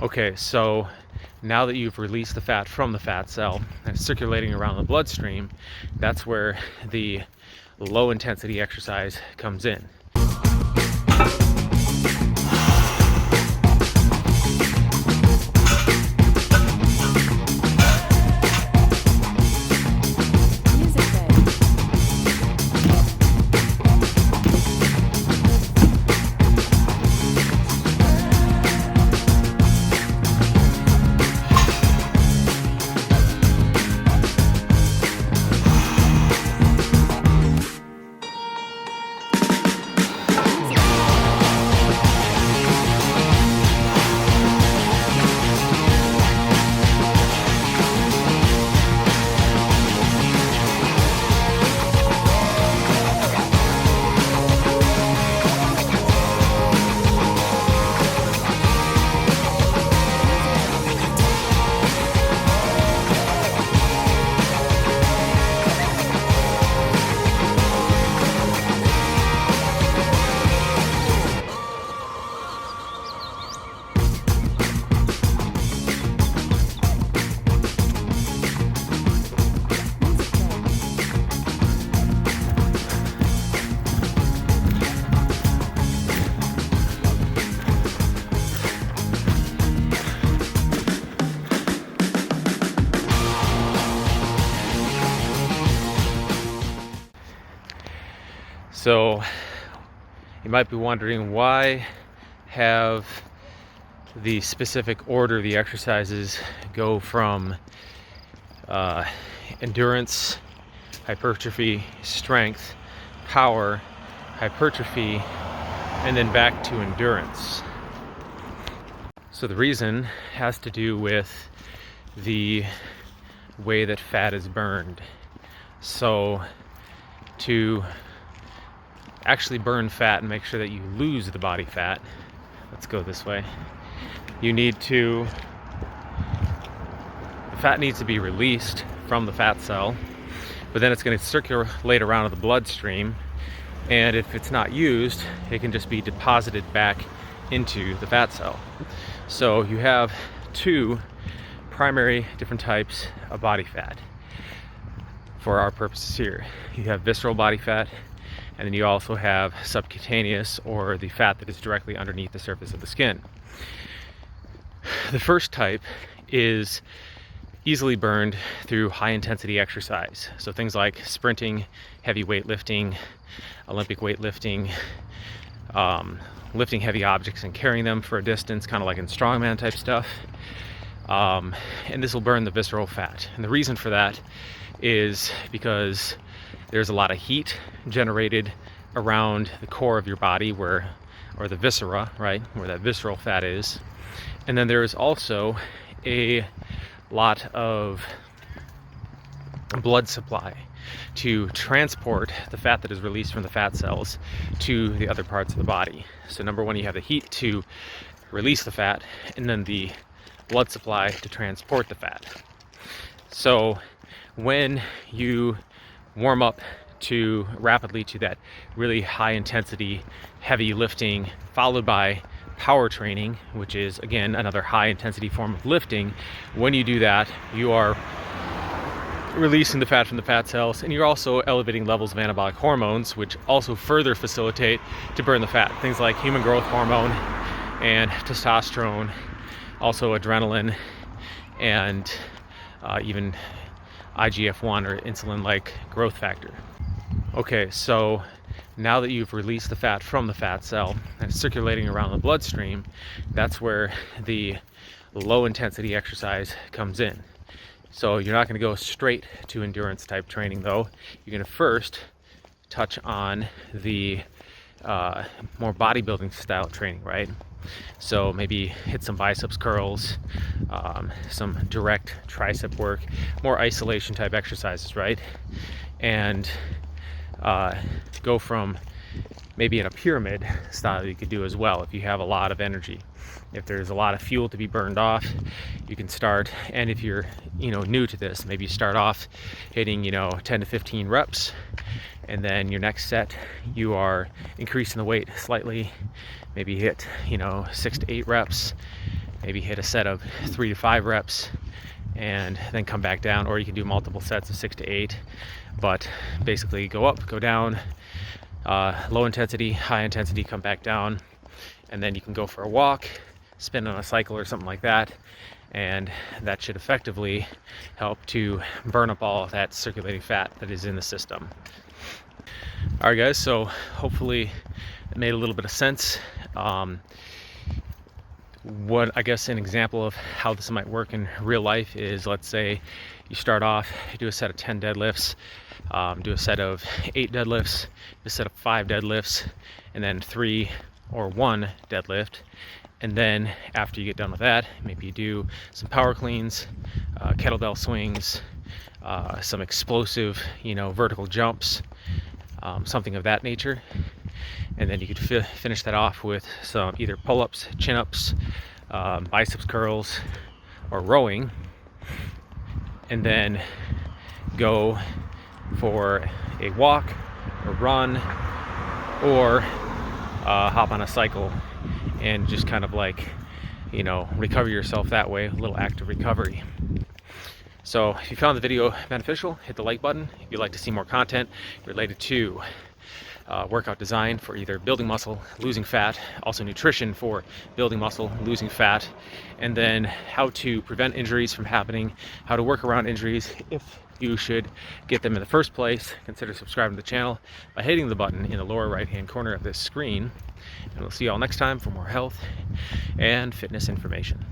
Okay, so now that you've released the fat from the fat cell and it's circulating around the bloodstream, that's where the low intensity exercise comes in. So you might be wondering, why have the specific order of the exercises go from endurance, hypertrophy, strength, power, hypertrophy, and then back to endurance? So the reason has to do with the way that fat is burned. So to actually burn fat and make sure that you lose the body fat, let's go this way, the fat needs to be released from the fat cell, but then it's going to circulate around in the bloodstream, and if it's not used, it can just be deposited back into the fat cell. So you have two primary different types of body fat for our purposes here. You have visceral body fat, and then you also have subcutaneous, or the fat that is directly underneath the surface of the skin. The first type is easily burned through high intensity exercise. So things like sprinting, heavy weightlifting, Olympic weightlifting, lifting heavy objects and carrying them for a distance, kind of like in strongman type stuff. And this will burn the visceral fat. And the reason for that is because there's a lot of heat generated around the core of your body, or the viscera, right, where that visceral fat is. And then there is also a lot of blood supply to transport the fat that is released from the fat cells to the other parts of the body. So number one, you have the heat to release the fat, and then the blood supply to transport the fat. So when you warm up rapidly to that really high intensity heavy lifting, followed by power training, which is again another high intensity form of lifting, when you do that, you are releasing the fat from the fat cells, and you're also elevating levels of anabolic hormones, which also further facilitate to burn the fat. Things like human growth hormone and testosterone, also adrenaline, and even IGF-1, or insulin-like growth factor. Okay, so now that you've released the fat from the fat cell and it's circulating around the bloodstream, that's where the low intensity exercise comes in. So you're not going to go straight to endurance type training though. You're going to first touch on the more bodybuilding style training, right? So maybe hit some biceps curls, some direct tricep work, more isolation type exercises, right? And go from maybe in a pyramid style you could do as well if you have a lot of energy. If there's a lot of fuel to be burned off, you can start, and if you're new to this, maybe you start off hitting 10 to 15 reps, and then your next set you are increasing the weight slightly, maybe hit 6 to 8 reps, maybe hit a set of 3 to 5 reps and then come back down, or you can do multiple sets of 6 to 8, but basically go up, go down, low intensity, high intensity, come back down, and then you can go for a walk, spin on a cycle or something like that, and that should effectively help to burn up all of that circulating fat that is in the system. All right, guys, so hopefully it made a little bit of sense. What I guess an example of how this might work in real life is, let's say you start off, you do a set of 10 deadlifts, do a set of 8 deadlifts, a set of 5 deadlifts, and then 3 or 1 deadlift. And then after you get done with that, maybe you do some power cleans, kettlebell swings, some explosive, vertical jumps, something of that nature. And then you could finish that off with some either pull-ups, chin-ups, biceps curls, or rowing. And then go for a walk, a run, or hop on a cycle and just kind of like, recover yourself that way, a little active recovery. So if you found the video beneficial, hit the like button. If you'd like to see more content related to workout design for either building muscle, losing fat, also nutrition for building muscle, losing fat, and then how to prevent injuries from happening, how to work around injuries if you should get them in the first place, consider subscribing to the channel by hitting the button in the lower right hand corner of this screen. And we'll see you all next time for more health and fitness information.